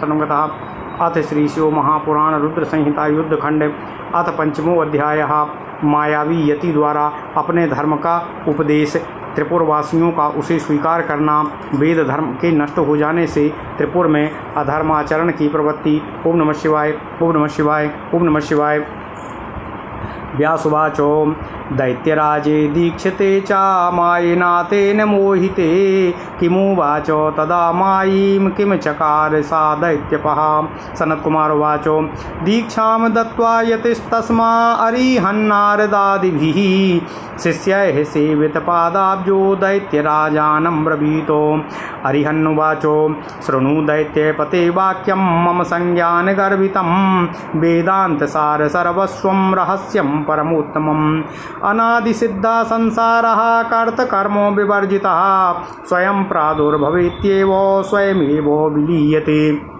अथ श्री शिव महापुराण रुद्र संहिता युद्धखंड अथ पंचमो अध्याय। मायावी यति द्वारा अपने धर्म का उपदेश। त्रिपुरवासियों का उसे स्वीकार करना। वेद धर्म के नष्ट हो जाने से त्रिपुर में अधर्माचरण की प्रवृत्ति। ओम नमः शिवाय, ओम नमः शिवाय, ओम नमः शिवाय। व्यासुवाचो दैत्यराजे दीक्षते च मायेना तेन मोहिते किमुवाचो तदा मायीं किम चकार सा दैत्यपः। सनत्कुमार उवाचो दीक्षां दत्त्वा यतिस्तस्मा अरिहन्नारदादिभिः शिष्यैः सेवितपादाब्जो दैत्यराजानं ब्रवीतो। अरिहन्नुवाचो शृणु दैत्यपते वाक्यं मम संज्ञानगर्वितं वेदान्तसार सर्वस्वं रहस्यं परमोत्तमम्। अनादिसिद्धा संसारः कर्तकर्मो विवर्जितः स्वयं प्रादुर्भवेत्येव स्वयमेव विलीयते।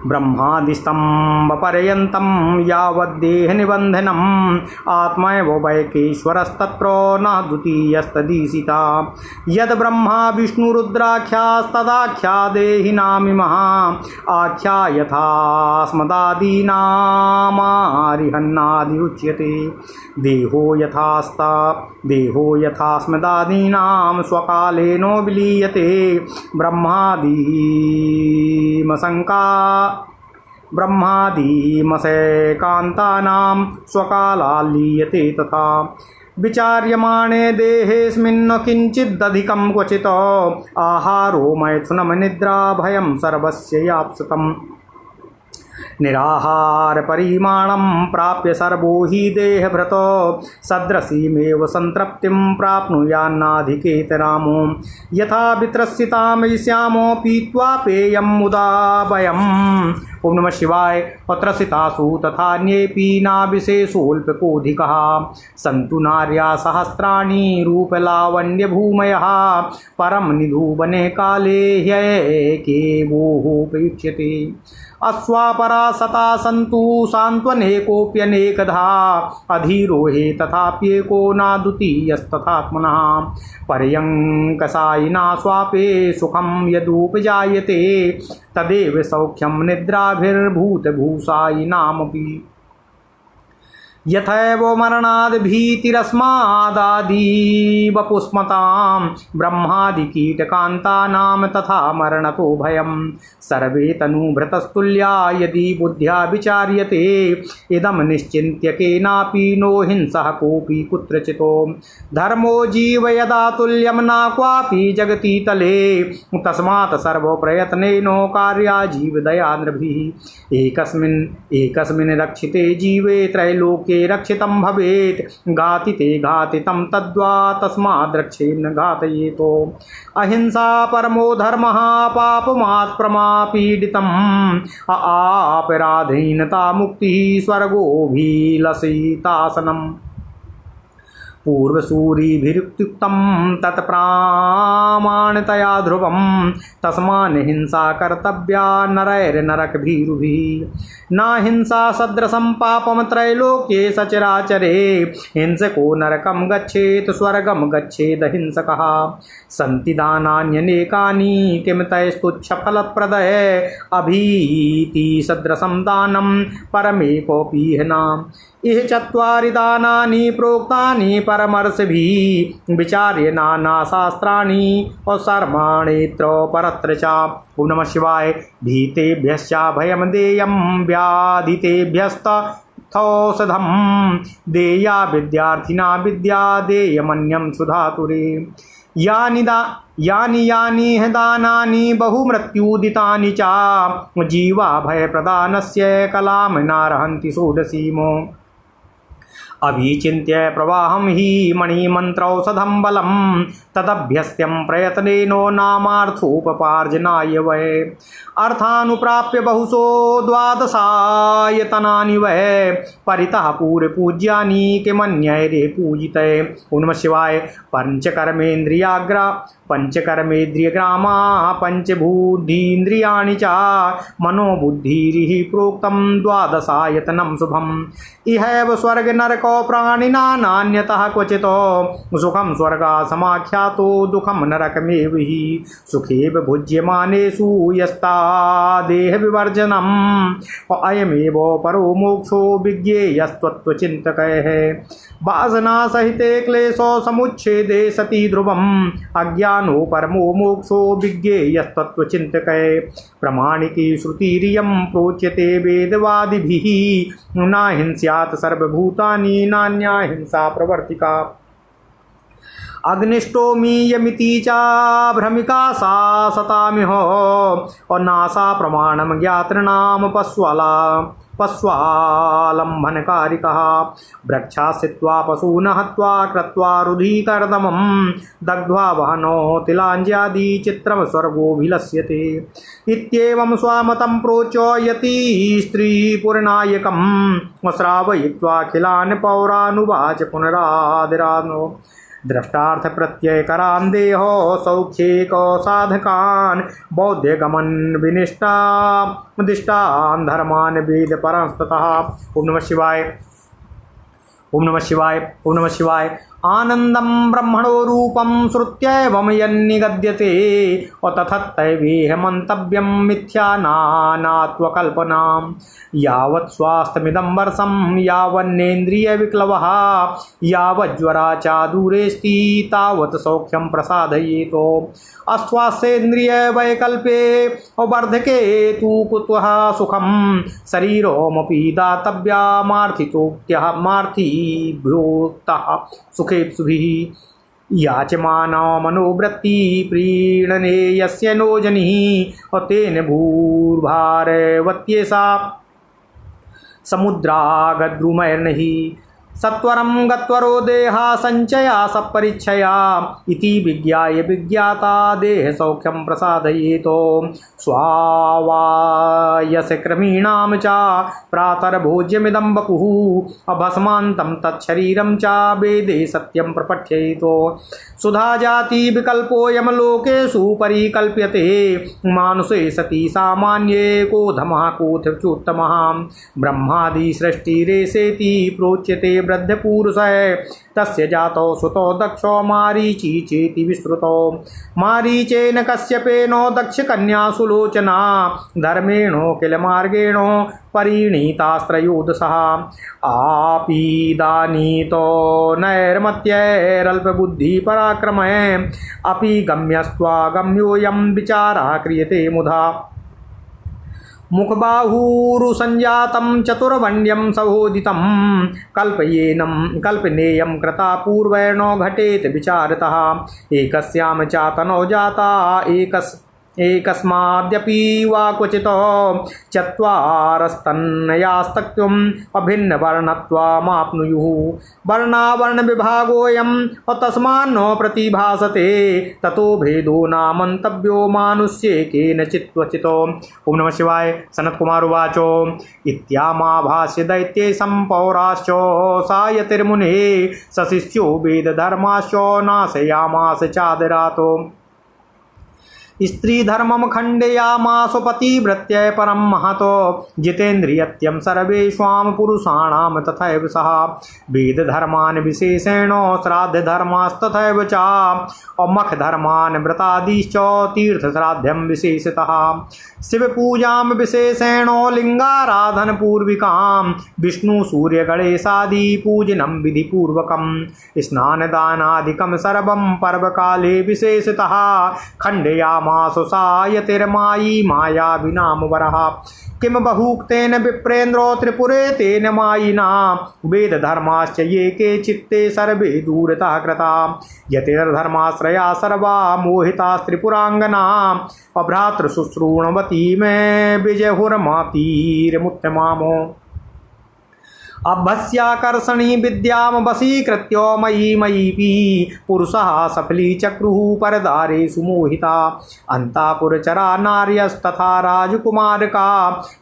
ब्रह्मादिस्तम्भपर्यन्तं यावद्देहनिबन्धनम् आत्मैव वैकेश्वरस्तत्र न द्वितीयस्तदीशिता। यद् ब्रह्मा विष्णुरुद्राख्यास्तदाख्या देहिनामिमः आख्या यथास्मदादीनामारिहन्नादि उच्यते। देहो यथास्मदादीनां स्वकालेनो विलीयते। ब्रह्मादिमसैकान्तानां स्वकालाल्लीयते तथा। विचार्यमाणे देहेऽस्मिन् किञ्चिदधिकं क्वचित् आहारो मैथुनमनिद्रा भयं सर्वस्य याप्सतम्। निराहार परिमाणं प्राप्य सर्वो हि देहभृतो सदृशीमेव संतृप्तिं प्राप्नुयान्नाधिकेतरामो। यथा वित्रस्यतां श्यामो पीत्वा पेयं मुदा वयम्। ओम नमः शिवाय। पत्रसितासु तथान्येऽपि नाविशेषोऽल्पकोऽधिकः सन्तु नार्या सहस्राणि रूपलावण्यभूमयः परं निधूवने काले ह्येकेवोऽप्युच्यते। अश्वापरा सता सन्तु सान्त्वनेकोऽप्यनेकधा अधीरोहे तथाप्येको नाद्वितीयस्तथात्मनः। पर्यङ्कसायिना स्वापे सुखं यदुपजायते तदेव सौख्यं निद्राभिर्भूतभूषायिनामपि। यथैव मरणाद् भीतिरस्मादादिवपुष्मतां ब्रह्मादिकीटकान्तानां तथा मरणतो भयं। सर्वे तनुभृतस्तुल्या यदि बुद्ध्या विचार्यते इदं निश्चिन्त्य केनापि नो हिंसः कोऽपि कुत्रचितो। धर्मो जीव यदा तुल्यं न क्वापि जगति तले तस्मात् सर्वप्रयत्नेन कार्या जीवदया नृभिः। एकस्मिन् रक्षिते जीवे त्रैलोक्ये रक्षितं भवेत्। घातिते घातितं तद्वा तस्माद् रक्षेन्न घातयेतो। अहिंसा परमो धर्मः पापमात् प्रमापीडितम् अपराधीनता मुक्तिः स्वर्गोऽभिलषितासनम्। पूर्वसूरिभिरुक्तं तत्प्रामाणतया ध्रुवं तस्मान् हिंसा कर्तव्या नरैर्नरकभीरुभिः। न हिंसा सदृशं पापं त्रैलोक्ये सचराचरे हिंसको नरकं गच्छेत् स्वर्गं गच्छेद हिंसकः। सन्ति दानान्यनेकानि किं तैस्तुच्छफलप्रदः अभीति सदृशं दानं परमेकोऽपि न। इह चत्वारि दानानि प्रोक्तानि परमर्षिभिः विचार्य नानाशास्त्राणि सर्वाण्यत्र परत्र च। ओम नमः शिवाय। भीतेभ्यश्च भयं देयं व्याधितेभ्यस्तौषधं देया विद्यार्थिना विद्या देयमन्यं सुधातुरे। यानि दानानि बहुमृत्युदितानि च जीवा भयप्रदानस्य कलां नार्हन्ति षोडशीमो। अभिचिन्त्य प्रवाहं हि मणिमन्त्रौषधं बलं तदभ्यस्त्यं प्रयत्नेन नामार्थोपपार्जनाय वै। अर्थानुप्राप्य बहुशो द्वादशायतनानि वै परितः पूर्वपूज्यानि किमन्यैरे पूजिते। ओम नमः शिवाय। पंचकर्मेन्द्रियग्रामा पंचबुद्धीन्द्रियाणि च मनोबुद्धिरिः प्रोक्तं द्वादशायतनं शुभम्। इहैव स्वर्ग नरको नरको प्राणिना नान्यतः क्वचितो सुखं स्वर्गासमाख्यातो दुःखं नरकमेव हि सुखेव भुज्यमानेषु यस्ता देहविवर्जनम् अयमेव परो मोक्षो विज्ञेयस्त्वत्वचिन्तकैः वासना सहिते क्लेशो समुच्छेदे सति ध्रुवम् अज्ञानो परमो मोक्षो विज्ञेयस्त्वत्वचिन्तकैः प्रमाणिकी श्रुतिरियं प्रोच्यते वेदवादिभिः न हिंस्यात् सर्वभूतानि नान्या हिंसा प्रवर्तिका अग्निष्टोमीयमिति च भ्रमिका सा सतामिह और नासा प्रमाणम ज्ञातृणाम पश्वालंबनकारिकः वृक्षास्थित्वा पशून् हत्वा कृत्वा रुधिकर्दमं दग्ध्वा वहनो तिलाञ्ज्यादि चित्रं स्वर्गोऽभिलष्यते इत्येवं स्वमतं प्रोच्य यति स्त्रीपुरनायकं श्रावयित्वाखिलान् पौरानुवाच पुनरादिरानो द्रष्टार्थ प्रत्यय करान देहो सौख्येक साधकान बौद्धगमन विनिष्ठा दिष्टान धर्मान वेद परंस्ततः। ओम नमः शिवाय, ओम नमः शिवाय, ओम नमः शिवाय। आनंदम ब्रह्मणो रूपम श्रुत्यैवं यन्निगद्यते तथैवेह मंतव्यम मिथ्या नानात्वकल्पनाम् यावत् स्वास्थ्यमिदं वर्षं यावन्नेन्द्रिय विक्लवः यावज्ज्वरा च दूरेऽस्ति तावत् सौख्यं प्रसादयेतो अस्वास्थ्येन्द्रिय वैकल्पे वर्धके तु कुतः सुखं शरीरोमपि दातव्यमार्थितोक्त्यः मार्थिभ्योक्तः सुखेप्सुभिः याचमानो मनोवृत्ति प्रीणने यस्य नो जनिः तेन भूर्भारवत्येषा समुद्रागद्रुमैर्नहि सत्वरं गत्वरो देहा संचया सपरिच्छया इति विज्ञाय विज्ञाता देह सौख्यं प्रसादयेतो स्वावायस क्रमीणां च प्रातर्भोज्यमिदं वपुः अभस्मान्तं तच्छरीरं च वेदे सत्यं प्रपठ्येतो सुधा जाति विकल्पोऽयं लोकेषु परिकल्प्यते मानुषे सति सामान्ये कोधमः कोऽथचोत्तमः ब्रह्मादि सृष्टिरेषेति प्रोच्यते वृद्धपुरुषः तस्य जातो सुतो दक्षो मारीची चेति विश्रुतो मारीचेन कश्यपेनो दक्षकन्या सुलोचना धर्मेणो किल मार्गेणो परिणीतास्त्रयोदशः आपीदानीतो नैर्मत्यैरल्पबुद्धिपराक्रमः अपि गम्यस्त्वागम्योऽयं विचारः क्रियते मुधा मुखबाहुरुसंजातं चतुर्वण्यं सहोदितं कल्पनेयं कृता पूर्वेणो घटेत विचारतः एकस्यां चातनौ जाता एकस्माद्यपि वा क्वचितो चत्वारस्तन्नयास्तक्त्वम् अभिन्नवर्णत्वमाप्नुयुः वर्णावर्णविभागोऽयं तस्मान्नो प्रतिभासते ततो भेदो नामन्तव्यो मानुष्ये केनचित् क्वचितो। ओम नमः शिवाय। सनत कुमार उवाच इत्यामाभास्य दैत्ये सम्पौराश्च सायतिर्मुने सशिष्यो वेदधर्माश्च नाशयामास चादरातो स्त्रीधर्मं खण्डयामास पतिव्रत्यै परं महतो जितेन्द्रियत्यं सर्वेषां पुरुषाणां तथैव सः वेदधर्मान् विशेषेण श्राद्धधर्मास्तथैव च मखधर्मान् व्रतादिश्च तीर्थश्राद्धं विशेषतः शिवपूजां विशेषेण लिङ्गाराधनपूर्विकां विष्णुसूर्यगणेशादि पूजनं विधिपूर्वकं स्नानदानादिकं सर्वं पर्वकाले विशेषतः खण्डयामासु सायतिर्मायी माया विनाम वरः किम बहुक्तेन विप्रेन्द्रो त्रिपुरे तेन मायिना वेदधर्माश्च ये के चित्ते सर्वे दूरतः कृता यतिर्धर्माश्रया सर्वा मोहितास्त्रिपुराङ्गना अभ्रातृशुश्रूणवती मे विजहुर्मातीर्मुत्तमामो अभस्याकर्षणी विद्यां वशीकृत्य मयीपि पुरुषः सफली चक्रुः परदारेषु मोहिता अन्तापुरचरा नार्यस्तथा राजकुमारका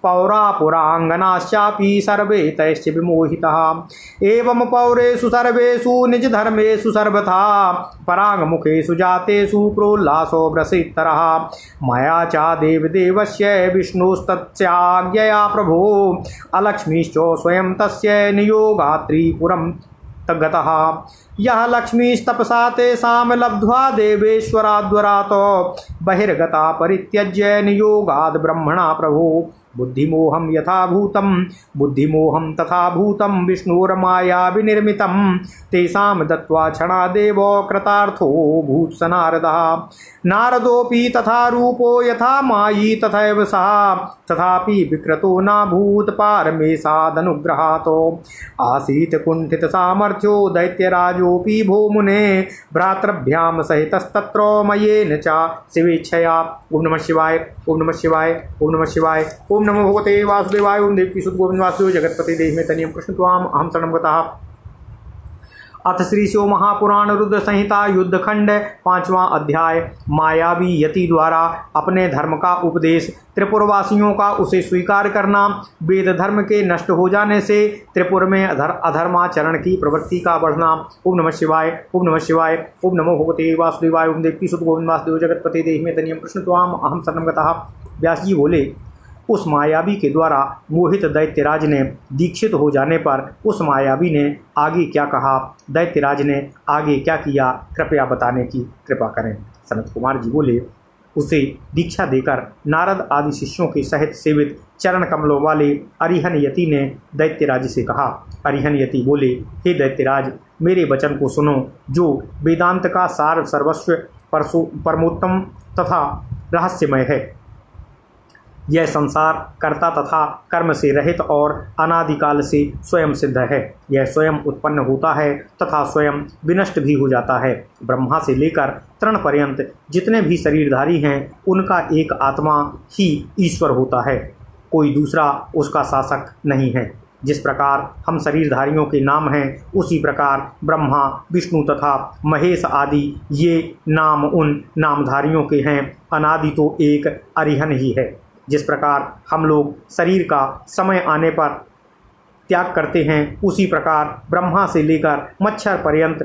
पौरापुराङ्गनाश्चापि सर्वे तैश्च विमोहितः एवं पौरेषु सर्वेषु निजधर्मेषु सर्वथा पराङ्गमुखेषु जातेषु प्रोल्लासो व्रसेत्तरः मया च देवदेवस्य विष्णुस्तस्याज्ञया प्रभो अलक्ष्मीश्च स्वयं तस्य परित्यज्य नियोगात्रिपुरं गतः। यः लक्ष्मीस्तपसा तेषां लब्ध्वा देवेश्वराद्वरातो बहिर्गता परित्यज्य नियोगाद् ब्रह्मणा प्रभो। बुद्धिमोहं यथा भूतं बुद्धिमोहं तथा भूतं विष्णोर्माया विनिर्मितं तेषां दत्त्वा क्षणादेव कृतार्थो भूत्स नारदः। नारदोऽपि तथा रूपो यथा मायी तथैव सः तथापि विकृतो नाभूत् पारमेशादनुग्रहात्। आसीत् कुण्ठित सामर्थ्यो दैत्यराजोऽपि भो मुने भ्रातृभ्यां सहितस्तत्र मयेन च शिवेच्छया। ओम नमः शिवाय ओम नमः शिवाय ओम नमः शिवाय ओम नमो भगवते वासुदेवाय ओम देवकी सुत गोविंद वासुदेव जगतपते देहि में तनियम कृष्ण त्वाम अहम शरणं गतः। अथ श्री शिव महापुराण रुद्र संहिता युद्धखंड 5वां अध्याय। मायावी यति द्वारा अपने धर्म का उपदेश, त्रिपुरवासियों का उसे स्वीकार करना, वेद धर्म के नष्ट हो जाने से त्रिपुर में अधर्माचरण की प्रवृत्ति का बढ़ना। ओम नमः शिवाय ओम नमः शिवाय ओम नमो भगवते वासुदेवाय ओम देवकी सुत गोविंद वासुदेव जगतपते देहि में तनियम कृष्ण त्वाम अहम शरणं गतः। व्यास जी बोले, उस मायावी के द्वारा मोहित दैत्यराज ने दीक्षित हो जाने पर उस मायावी ने आगे क्या कहा, दैत्यराज ने आगे क्या किया, कृपया बताने की कृपा करें। सनत कुमार जी बोले, उसे दीक्षा देकर नारद आदि शिष्यों के सहित सेवित चरण कमलों वाले अरिहन यति ने दैत्यराज से कहा। अरिहन यति बोले, हे दैत्यराज, मेरे वचन को सुनो, जो वेदांत का सार सर्वस्व परमोत्तम तथा रहस्यमय है। यह संसार कर्ता तथा कर्म से रहित और अनादिकाल से स्वयं सिद्ध है। यह स्वयं उत्पन्न होता है तथा स्वयं विनष्ट भी हो जाता है। ब्रह्मा से लेकर तृण पर्यंत जितने भी शरीरधारी हैं, उनका एक आत्मा ही ईश्वर होता है, कोई दूसरा उसका शासक नहीं है। जिस प्रकार हम शरीरधारियों के नाम हैं, उसी प्रकार ब्रह्मा, विष्णु तथा महेश आदि ये नाम उन नामधारियों के हैं। अनादि तो एक अरिहन ही है। जिस प्रकार हम लोग शरीर का समय आने पर त्याग करते हैं, उसी प्रकार ब्रह्मा से लेकर मच्छर पर्यंत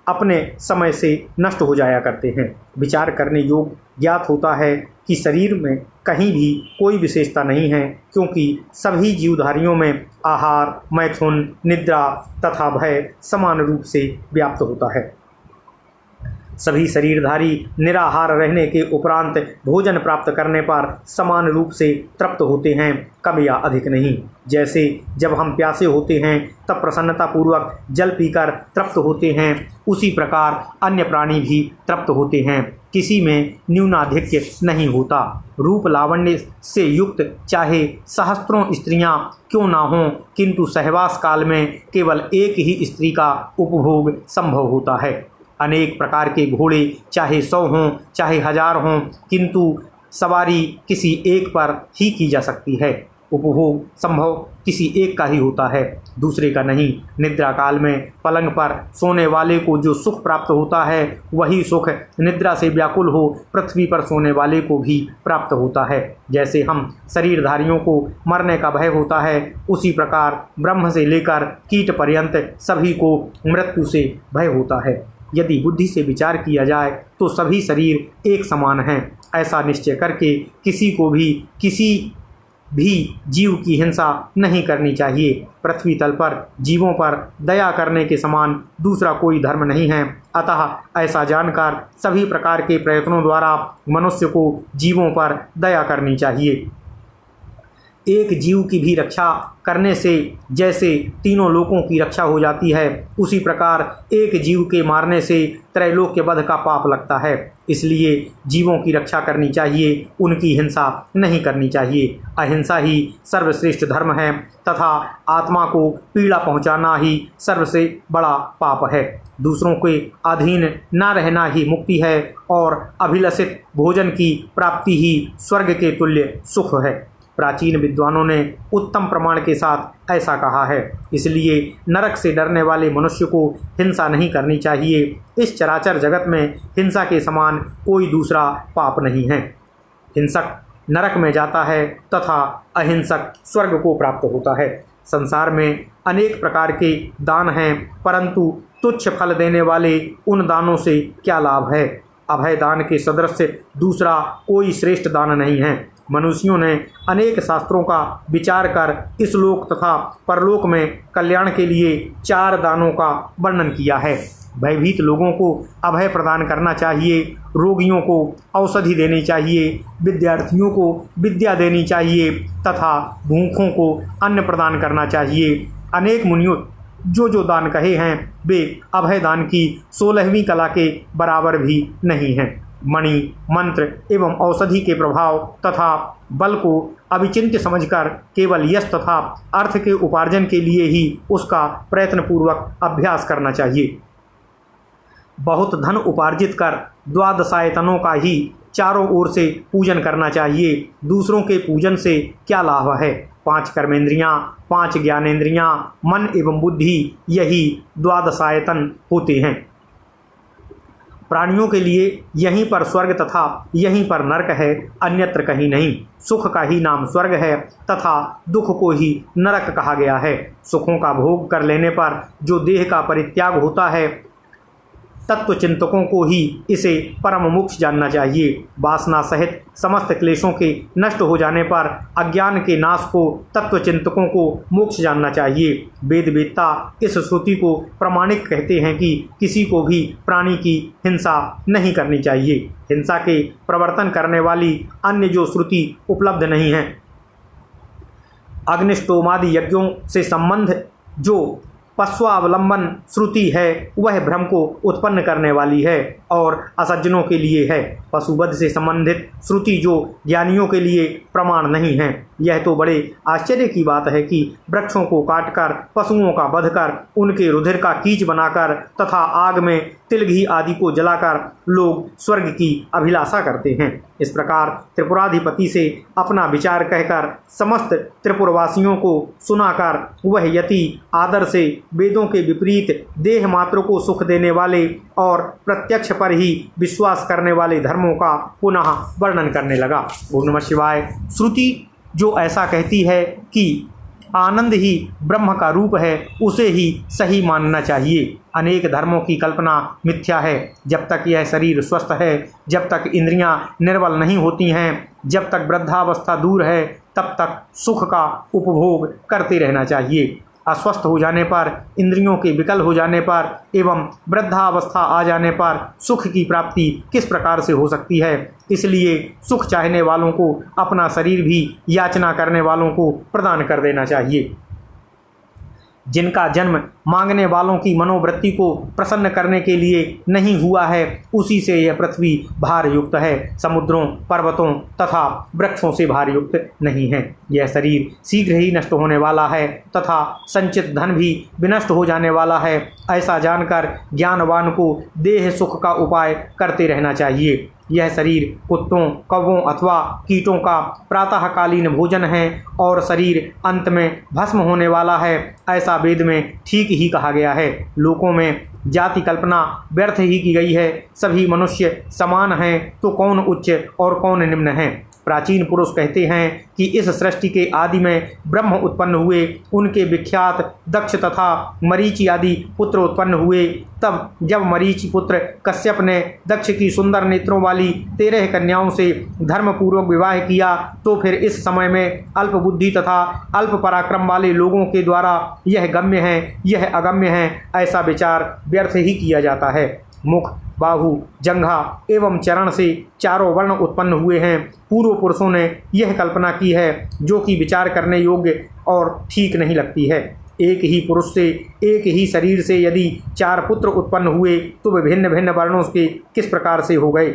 अपने समय से नष्ट हो जाया करते हैं। विचार करने योग्य ज्ञात होता है कि शरीर में कहीं भी कोई विशेषता नहीं है, क्योंकि सभी जीवधारियों में आहार, मैथुन, निद्रा तथा भय समान रूप से व्याप्त होता है। सभी शरीरधारी निराहार रहने के उपरांत भोजन प्राप्त करने पर समान रूप से तृप्त होते हैं, कम या अधिक नहीं। जैसे जब हम प्यासे होते हैं तब प्रसन्नतापूर्वक जल पीकर तृप्त होते हैं, उसी प्रकार अन्य प्राणी भी तृप्त होते हैं, किसी में न्यूनाधिक्य नहीं होता। रूप लावण्य से युक्त चाहे सहस्त्रों स्त्रियां क्यों ना हों, किंतु सहवास काल में केवल एक ही स्त्री का उपभोग संभव होता है। अनेक प्रकार के घोड़े चाहे 100 हों चाहे 1000 हों, किंतु सवारी किसी एक पर ही की जा सकती है। उपभोग संभव किसी एक का ही होता है, दूसरे का नहीं। निद्रा काल में पलंग पर सोने वाले को जो सुख प्राप्त होता है, वही सुख निद्रा से व्याकुल हो पृथ्वी पर सोने वाले को भी प्राप्त होता है। जैसे हम शरीरधारियों को मरने का भय होता है, उसी प्रकार ब्रह्म से लेकर कीट पर्यंत सभी को मृत्यु से भय होता है। यदि बुद्धि से विचार किया जाए तो सभी शरीर एक समान हैं। ऐसा निश्चय करके किसी को भी किसी भी जीव की हिंसा नहीं करनी चाहिए। पृथ्वी तल पर जीवों पर दया करने के समान दूसरा कोई धर्म नहीं है। अतः ऐसा जानकर सभी प्रकार के प्रयत्नों द्वारा मनुष्य को जीवों पर दया करनी चाहिए। एक जीव की भी रक्षा करने से जैसे तीनों लोकों की रक्षा हो जाती है, उसी प्रकार एक जीव के मारने से त्रैलोक्य वध का पाप लगता है। इसलिए जीवों की रक्षा करनी चाहिए, उनकी हिंसा नहीं करनी चाहिए। अहिंसा ही सर्वश्रेष्ठ धर्म है तथा आत्मा को पीड़ा पहुंचाना ही सबसे बड़ा पाप है। दूसरों के अधीन न रहना ही मुक्ति है और अभिलषित भोजन की प्राप्ति ही स्वर्ग के तुल्य सुख है। प्राचीन विद्वानों ने उत्तम प्रमाण के साथ ऐसा कहा है। इसलिए नरक से डरने वाले मनुष्य को हिंसा नहीं करनी चाहिए। इस चराचर जगत में हिंसा के समान कोई दूसरा पाप नहीं है। हिंसक नरक में जाता है तथा अहिंसक स्वर्ग को प्राप्त होता है। संसार में अनेक प्रकार के दान हैं, परंतु तुच्छ फल देने वाले उन दानों से क्या लाभ है। अभय दान के सदृश दूसरा कोई श्रेष्ठ दान नहीं है। मनुष्यों ने अनेक शास्त्रों का विचार कर इस लोक तथा परलोक में कल्याण के लिए 4 दानों का वर्णन किया है। भयभीत लोगों को अभय प्रदान करना चाहिए, रोगियों को औषधि देनी चाहिए, विद्यार्थियों को विद्या देनी चाहिए तथा भूखों को अन्न प्रदान करना चाहिए। अनेक मुनियों जो दान कहे हैं वे अभय दान की 16वीं कला के बराबर भी नहीं हैं। मणि, मंत्र एवं औषधि के प्रभाव तथा बल को अविचिंत्य समझकर केवल यश तथा अर्थ के उपार्जन के लिए ही उसका प्रयत्नपूर्वक अभ्यास करना चाहिए। बहुत धन उपार्जित कर द्वादशायतनों का ही चारों ओर से पूजन करना चाहिए। दूसरों के पूजन से क्या लाभ है? 5 कर्मेंद्रियां, 5 ज्ञानेंद्रियां, मन एवं बुद्धि, यही द्वादशायतन होते हैं। प्राणियों के लिए यहीं पर स्वर्ग तथा यहीं पर नरक है, अन्यत्र कहीं नहीं। सुख का ही नाम स्वर्ग है तथा दुख को ही नरक कहा गया है। सुखों का भोग कर लेने पर जो देह का परित्याग होता है, तत्वचिंतकों को ही इसे परम मोक्ष जानना चाहिए। वासना सहित समस्त क्लेशों के नष्ट हो जाने पर अज्ञान के नाश को तत्वचिंतकों को मोक्ष जानना चाहिए। वेदवेत्ता इस श्रुति को प्रामाणिक कहते हैं कि किसी को भी प्राणी की हिंसा नहीं करनी चाहिए। हिंसा के प्रवर्तन करने वाली अन्य जो श्रुति उपलब्ध नहीं है। अग्निष्टोमादि यज्ञों से संबंध जो पश्चावलंबन श्रुति है वह भ्रम को उत्पन्न करने वाली है और असज्जनों के लिए है। पशुवध से संबंधित श्रुति जो ज्ञानियों के लिए प्रमाण नहीं है। यह तो बड़े आश्चर्य की बात है कि वृक्षों को काटकर, पशुओं का वध कर, उनके रुधिर का कीच बनाकर तथा आग में तिल घी आदि को जलाकर लोग स्वर्ग की अभिलाषा करते हैं। इस प्रकार त्रिपुराधिपति से अपना विचार कहकर समस्त त्रिपुरवासियों को सुनाकर वह यति आदर से वेदों के विपरीत देह मात्र को सुख देने वाले और प्रत्यक्ष पर ही विश्वास करने वाले धर्मों का पुनः वर्णन करने लगा। ओम नमः शिवाय। श्रुति जो ऐसा कहती है कि आनंद ही ब्रह्म का रूप है, उसे ही सही मानना चाहिए। अनेक धर्मों की कल्पना मिथ्या है। जब तक यह शरीर स्वस्थ है, जब तक इंद्रियां निर्बल नहीं होती हैं, जब तक वृद्धावस्था दूर है, तब तक सुख का उपभोग करते रहना चाहिए। अस्वस्थ हो जाने पर, इंद्रियों के विकल हो जाने पर एवं वृद्धावस्था आ जाने पर सुख की प्राप्ति किस प्रकार से हो सकती है? इसलिए सुख चाहने वालों को अपना शरीर भी याचना करने वालों को प्रदान कर देना चाहिए। जिनका जन्म मांगने वालों की मनोवृत्ति को प्रसन्न करने के लिए नहीं हुआ है, उसी से यह पृथ्वी भार युक्त है, समुद्रों, पर्वतों तथा वृक्षों से भार युक्त नहीं है। यह शरीर शीघ्र ही नष्ट होने वाला है तथा संचित धन भी विनष्ट हो जाने वाला है। ऐसा जानकर ज्ञानवान को देह सुख का उपाय करते रहना चाहिए। यह शरीर कुत्तों, कौवों अथवा कीटों का प्रातःकालीन भोजन है और शरीर अंत में भस्म होने वाला है, ऐसा वेद में ठीक ही कहा गया है। लोकों में जाति कल्पना व्यर्थ ही की गई है। सभी मनुष्य समान हैं, तो कौन उच्च और कौन निम्न है? प्राचीन पुरुष कहते हैं कि इस सृष्टि के आदि में ब्रह्म उत्पन्न हुए, उनके विख्यात दक्ष तथा मरीचि आदि पुत्र उत्पन्न हुए। तब जब मरीचि पुत्र कश्यप ने दक्ष की सुंदर नेत्रों वाली 13 कन्याओं से धर्मपूर्वक विवाह किया, तो फिर इस समय में अल्प बुद्धि तथा अल्प पराक्रम वाले लोगों के द्वारा यह गम्य है, यह अगम्य है, ऐसा विचार व्यर्थ ही किया जाता है। मुख, बाहु, जंघा एवं चरण से चारों वर्ण उत्पन्न हुए हैं। पूर्व पुरुषों ने यह कल्पना की है जो कि विचार करने योग्य और ठीक नहीं लगती है। एक ही पुरुष से, एक ही शरीर से यदि 4 पुत्र उत्पन्न हुए तो विभिन्न भिन्न वर्णों के किस प्रकार से हो गए?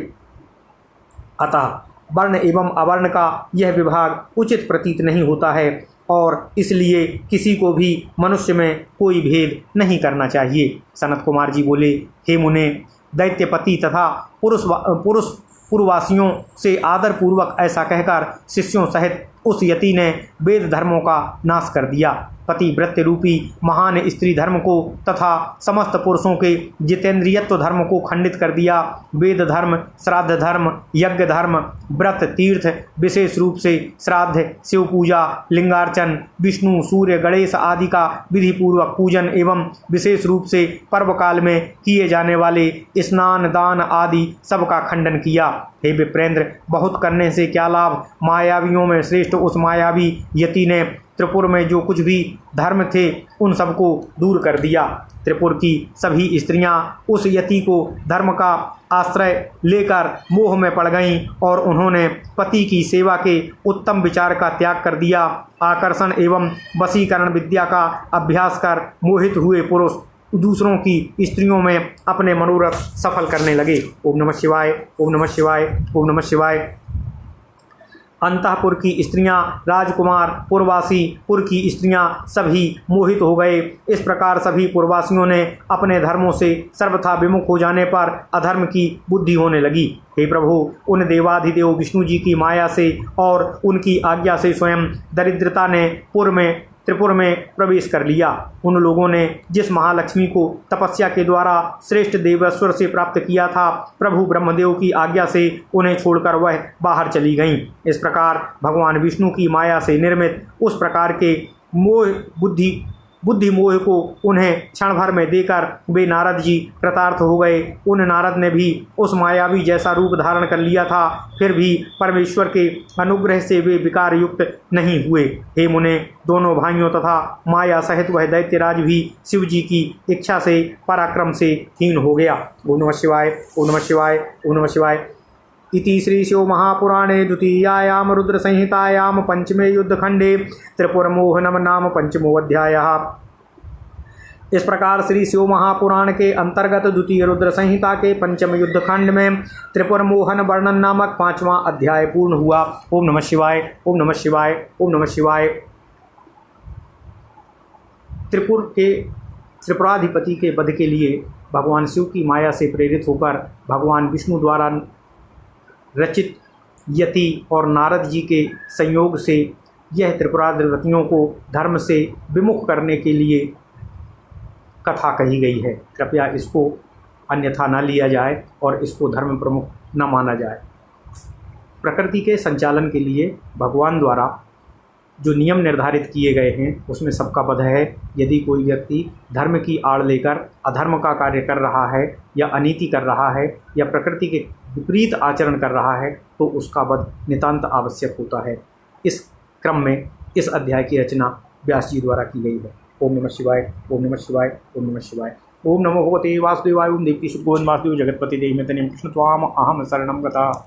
अतः वर्ण एवं अवर्ण का यह विभाग उचित प्रतीत नहीं होता है और इसलिए किसी को भी मनुष्य में कोई भेद नहीं करना चाहिए। सनत कुमार जी बोले, हे मुने, दैत्यपति तथा पुरवासियों से आदरपूर्वक ऐसा कहकर शिष्यों सहित उस यति ने वेद धर्मों का नाश कर दिया पतिव्रत्य रूपी महान स्त्री धर्म को तथा समस्त पुरुषों के जितेंद्रियत्व धर्म को खंडित कर दिया। वेद धर्म, श्राद्ध धर्म, यज्ञ धर्म, व्रत, तीर्थ, विशेष रूप से श्राद्ध, शिव पूजा, लिंगार्चन, विष्णु, सूर्य, गणेश आदि का विधि पूर्वक पूजन एवं विशेष रूप से पर्व काल में किए जाने वाले स्नान, दान आदि सबका खंडन किया। हे विप्रेंद्र, बहुत करने से क्या लाभ? मायावियों में श्रेष्ठ उस मायावी यति ने त्रिपुर में जो कुछ भी धर्म थे उन सबको दूर कर दिया। त्रिपुर की सभी स्त्रियां उस यति को धर्म का आश्रय लेकर मोह में पड़ गईं और उन्होंने पति की सेवा के उत्तम विचार का त्याग कर दिया। आकर्षण एवं वशीकरण विद्या का अभ्यास कर मोहित हुए पुरुष दूसरों की स्त्रियों में अपने मनोरथ सफल करने लगे। ओम नमः शिवाय, ओम नमः शिवाय, ओम नमः शिवाय। अंतःपुर की स्त्रियां, राजकुमार, पुरवासी, पुर की स्त्रियां सभी मोहित हो गए। इस प्रकार सभी पुरवासियों ने अपने धर्मों से सर्वथा विमुख हो जाने पर अधर्म की बुद्धि होने लगी। हे प्रभु, उन देवाधिदेव विष्णु जी की माया से और उनकी आज्ञा से स्वयं दरिद्रता ने त्रिपुर में प्रवेश कर लिया। उन लोगों ने जिस महालक्ष्मी को तपस्या के द्वारा श्रेष्ठ देवेश्वर से प्राप्त किया था, प्रभु ब्रह्मदेव की आज्ञा से उन्हें छोड़कर वह बाहर चली गईं। इस प्रकार भगवान विष्णु की माया से निर्मित उस प्रकार के बुद्धि मोह को उन्हें क्षण भर में देकर वे नारद जी कृतार्थ हो गए। उन नारद ने भी उस मायावी जैसा रूप धारण कर लिया था, फिर भी परमेश्वर के अनुग्रह से वे विकार युक्त नहीं हुए। हे मुने, दोनों भाइयों तथा माया सहित वह दैत्यराज भी शिव जी की इच्छा से पराक्रम से हीन हो गया। ओम नमः शिवाय, ओम नमः शिवाय, ओम नमः शिवाय। इति श्री शिव महापुराणे द्वितीयायाम रुद्र संहितायाम पंचमे युद्धखंडे त्रिपुरमोहनम नाम पंचमोऽध्यायः। इस प्रकार श्री शिव महापुराण के अंतर्गत द्वितीय रुद्र संहिता के पंचम युद्धखंड में त्रिपुर मोहन वर्णन नामक 5वां अध्याय पूर्ण हुआ। ओम नमः शिवाय, ओम नमः शिवाय, ओम नमः शिवाय। त्रिपुराधिपति के वध के लिए भगवान शिव की माया से प्रेरित होकर भगवान विष्णु द्वारा रचित यति और नारद जी के संयोग से यह त्रिपुराधिपतियों को धर्म से विमुख करने के लिए कथा कही गई है। कृपया इसको अन्यथा न लिया जाए और इसको धर्म प्रमुख न माना जाए। प्रकृति के संचालन के लिए भगवान द्वारा जो नियम निर्धारित किए गए हैं उसमें सबका वध है। यदि कोई व्यक्ति धर्म की आड़ लेकर अधर्म का कार्य कर रहा है या अनीति कर रहा है या प्रकृति के विपरीत आचरण कर रहा है तो उसका वध नितांत आवश्यक होता है। इस क्रम में इस अध्याय की रचना व्यास जी द्वारा की गई है। ओम नमः शिवाय, ओम नमः शिवाय, ओम नमः शिवाय। ओम नमो भगवते वासुदेवाय। ओम देवकी सुत गोविंद वासुदेव जगतपति देव में तनिम कृष्ण त्वाम अहम शरणम गता।